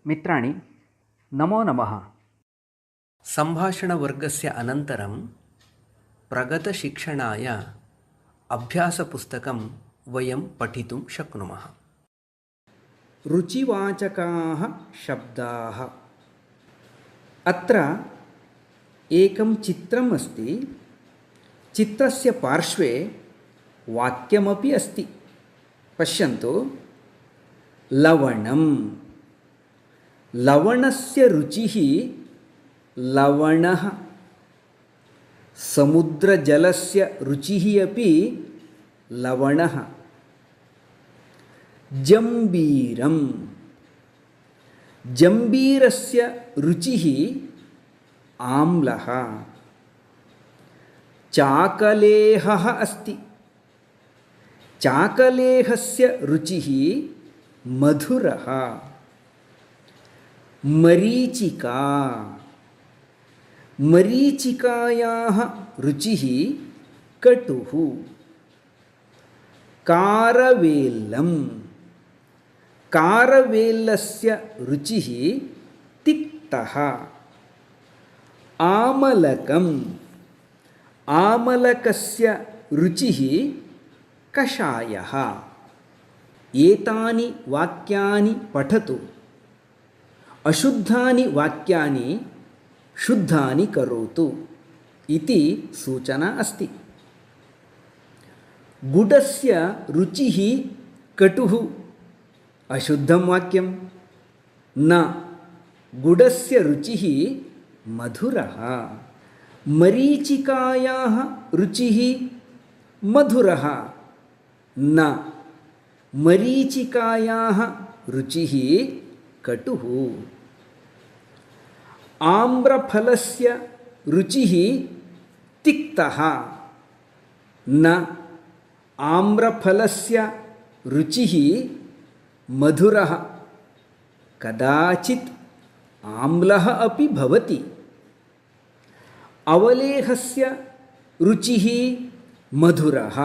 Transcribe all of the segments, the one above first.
मित्राणि नमो नमः। सम्भाषणवर्गस्य अनन्तरं प्रगतशिक्षणाय अभ्यासपुस्तकं वयं पठितुं शक्नुमः। रुचिवाचकाः शब्दाः। अत्र एकं चित्रम् अस्ति। चित्रस्य पार्श्वे वाक्यमपि अस्ति। पश्यन्तु, लवणं। लवणस्य रुचिः लवणः। समुद्रजलस्य रुचिः अपि लवणः। जम्बीरं। जम्बीरस्य रुचिः आम्लः। चाकलेहः अस्ति। चाकलेहस्य रुचिः मधुरः। मरीचिका। मरीचिकायाः रुचिः कटुः। कारवेल्लं। कारवेल्लस्य रुचिः तिक्तः। आमलकम्। आमलकस्य रुचिः कषायः। एतानि वाक्यानि पठतु। अशुद्धानि वाक्यानि शुद्धानि करोतु इति सूचना अस्ति। गुडस्य रुचिः कटुः। अशुद्धं वाक्यं। न, गुडस्य रुचिः मधुरः। मरीचिकायाः रुचिः मधुरः। न, मरीचिकायाः रुचिः कटुः। आम्रफलस्य रुचिः तिक्तः। न, आम्रफलस्य रुचिः मधुरः। कदाचित् आम्लः अपि भवति। अवलेहस्य रुचिः मधुरः।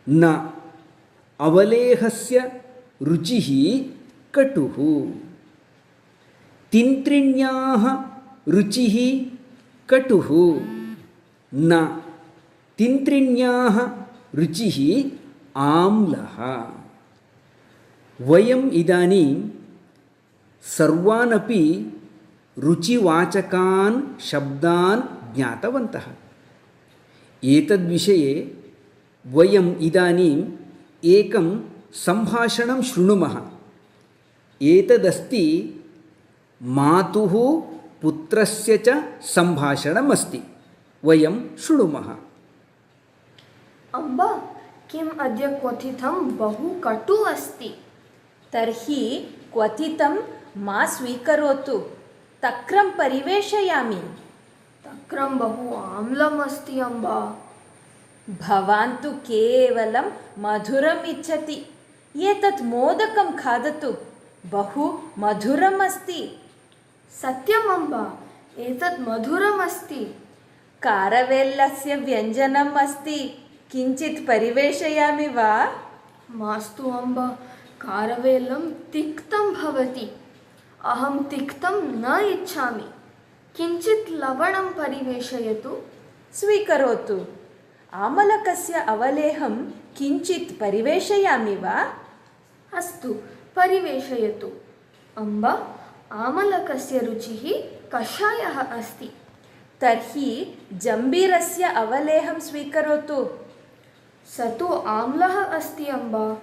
न, अवलेहस्य रुचिः कटुः। तिन्त्रिण्याः रुचिः कटुः। न, तिन्त्रिण्याः रुचिः आम्लः। वयम् इदानीं सर्वानपि रुचिवाचकान् शब्दान् ज्ञातवन्तः। एतद्विषये वयम् इदानीम् एकं सम्भाषणं शृणुमः। एतदस्ति मातुः पुत्रस्य च सम्भाषणम् अस्ति। वयं शृणुमः। अम्ब, किम् अद्य क्वथितं बहु कटु अस्ति। तर्हि क्वथितं मा स्वीकरोतु, तक्रं परिवेशयामि। तक्रं बहु आम्लम् अस्ति अम्ब। भवान् तु केवलं मधुरम् इच्छति। एतत् मोदकं खादतु, बहु मधुरम् अस्ति। सत्यम् अम्ब, एतत् मधुरम् अस्ति। कारवेल्लस्य व्यञ्जनम् अस्ति, किञ्चित् परिवेशयामि वा? मास्तु अम्ब, कारवेल्लं तिक्तं भवति। अहं तिक्तं न इच्छामि। किञ्चित् लवणं परिवेशयतु। स्वीकरोतु। आमलकस्य अवलेहं किञ्चित् परिवेशयामि वा? अस्तु, परिवेशयतु। अम्ब, आमलकस्य रुचिः कषायः अस्ति। तर्हि जम्बीरस्य अवलेहं स्वीकरोतु। स तु आम्लः अस्ति अम्ब।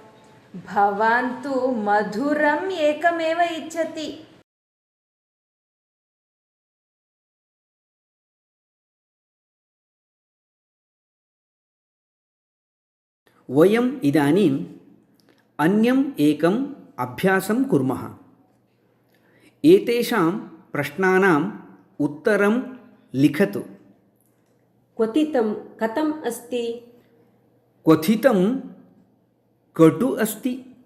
भवान् तु मधुरम् एकमेव इच्छति। वयम् इदानीम् अन्यम् एकम् अभ्यासं कुर्मः। एतेषां प्रश्नानाम् उत्तरं लिखतु। क्वथितं कथम् अस्ति? क्वथितं कटु अस्ति।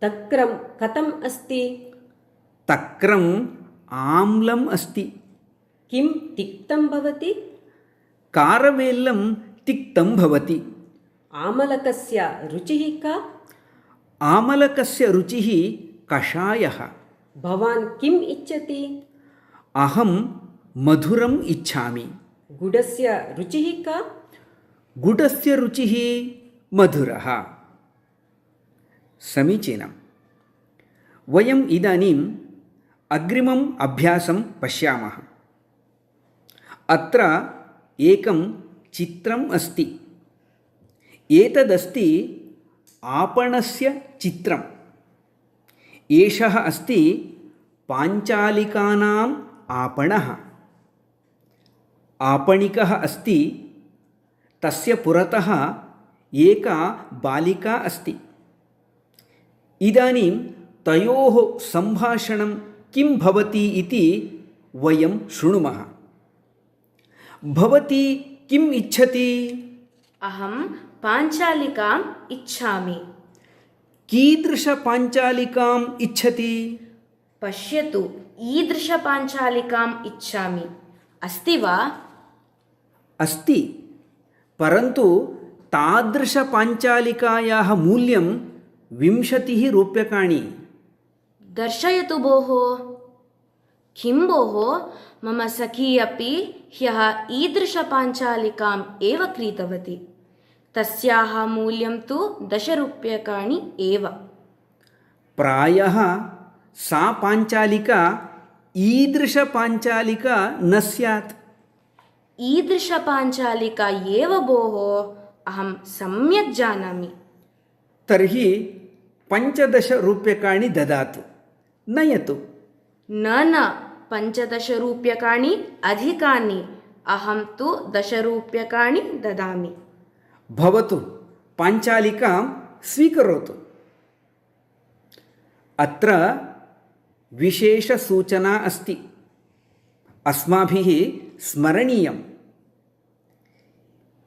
तक्रं कथम् अस्ति? तक्रम् आम्लम् अस्ति। किं तिक्तं भवति? कारवेल्लं तिक्तं भवति। आमलकस्य रुचिः का? आमलकस्य रुचिः कषायः। भवान् किम् इच्छति? अहं मधुरम् इच्छामि। गुडस्य रुचिः का? गुडस्य रुचिः मधुरः। समीचीनं। वयम् इदानीम् अग्रिमम् अभ्यासं पश्यामः। अत्र एकं चित्रम् अस्ति। एतदस्ति आपणस्य चित्रम्। एषः अस्ति पाञ्चालिकानाम् आपणः। आपणिकः अस्ति, तस्य पुरतः एका बालिका अस्ति। इदानीं तयोः सम्भाषणं किं भवति इति वयं शृणुमः। भवती किम् इच्छति? अहं पाञ्चालिकाम् इच्छामि। कीदृशपाञ्चालिकाम् इच्छति? पश्यतु, ईदृशपाञ्चालिकाम् इच्छामि। अस्ति वा? अस्ति, परन्तु तादृशपाञ्चालिकायाः मूल्यं 20 रूप्यकाणि। दर्शयतु भोः। किं भोः, मम सखी अपि ह्यः ईदृशपाञ्चालिकाम् एव क्रीतवती। तस्याः मूल्यं तु 10 रूप्यकाणि एव। प्रायः सा पाञ्चालिका ईदृशपाञ्चालिका न स्यात्। ईदृशपाञ्चालिका एव भोः, अहं सम्यक् जानामि। तर्हि 15 रूप्यकाणि ददातु, नयतु। न 15 रूप्यकाणि अधिकानि। अहं तु 10 रूप्यकाणि ददामि। भवतु, पाञ्चालिकां स्वीकरोतु। अत्र विशेषसूचना अस्ति, अस्माभिः स्मरणीयम्।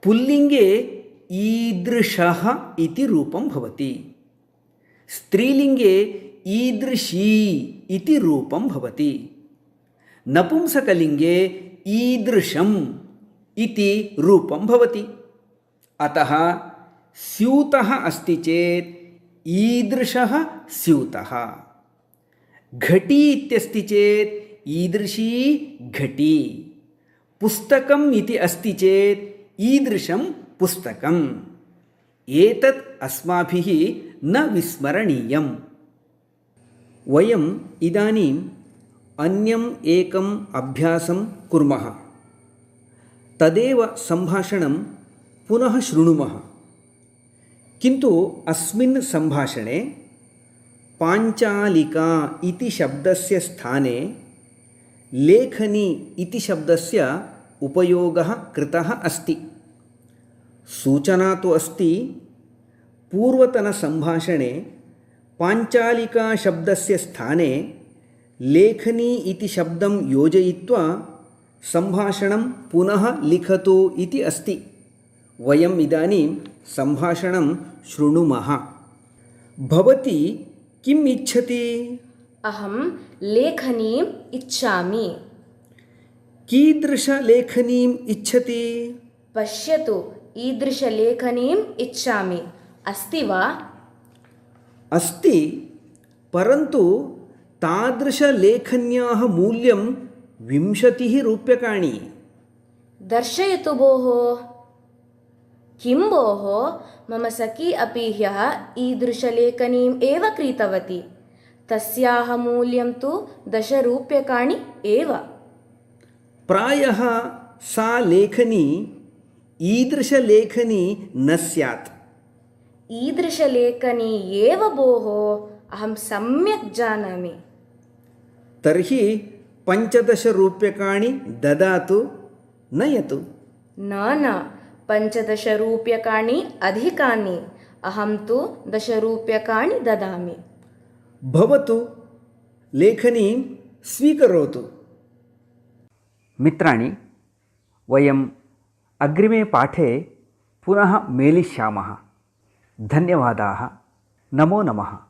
पुल्लिङ्गे ईदृशः इति रूपं भवति, स्त्रीलिङ्गे ईदृशी इति रूपं भवति, नपुंसकलिङ्गे ईदृशम् इति रूपं भवति। अतः स्यूतः अस्ति चेत् ईदृशः स्यूतः, घटी इत्यस्ति चेत् ईदृशी घटी, पुस्तकम् इति अस्ति चेत् ईदृशं पुस्तकम्। एतत् अस्माभिः न विस्मरणीयम्। वयम् इदानीम् अन्यम् एकम् अभ्यासं कुर्मः। तदेव सम्भाषणं पुनः शृणुमः। किन्तु अस्मिन् सम्भाषणे पाञ्चालिका इति शब्दस्य स्थाने लेखनी इति शब्दस्य उपयोगः कृतः अस्ति। सूचना तु अस्ति, पूर्वतनसम्भाषणे पाञ्चालिका शब्दस्य स्थाने लेखनी इति शब्दं योजयित्वा सम्भाषणं पुनः लिखतु इति अस्ति। वयम् इदानीं सम्भाषणं शृणुमः। भवती किम् इच्छति? अहं लेखनीम् इच्छामि। कीदृशलेखनीम् इच्छति? पश्यतु, ईदृशलेखनीम् इच्छामि। अस्ति वा? अस्ति, परन्तु तादृशलेखन्याः मूल्यं 20 रूप्यकाणि। दर्शयतु भोः। किं भोः, मम सखी अपि ह्यः ईदृशलेखनीम् एव क्रीतवती। तस्याः मूल्यं तु 10 रूप्यकाणि एव। प्रायः सा लेखनी ईदृशलेखनी न स्यात्। ईदृशलेखनी एव भोः, अहं सम्यक् जानामि। तर्हि 15 रूप्यकाणि ददातु, नयतु। न 15 रूप्यकाणि अधिकानि। अहं तु 10 रूप्यकाणि ददामि। भवतु, लेखनीं स्वीकरोतु। मित्राणि, वयम् अग्रिमे पाठे पुनः मेलिष्यामः। धन्यवादाः। नमो नमः।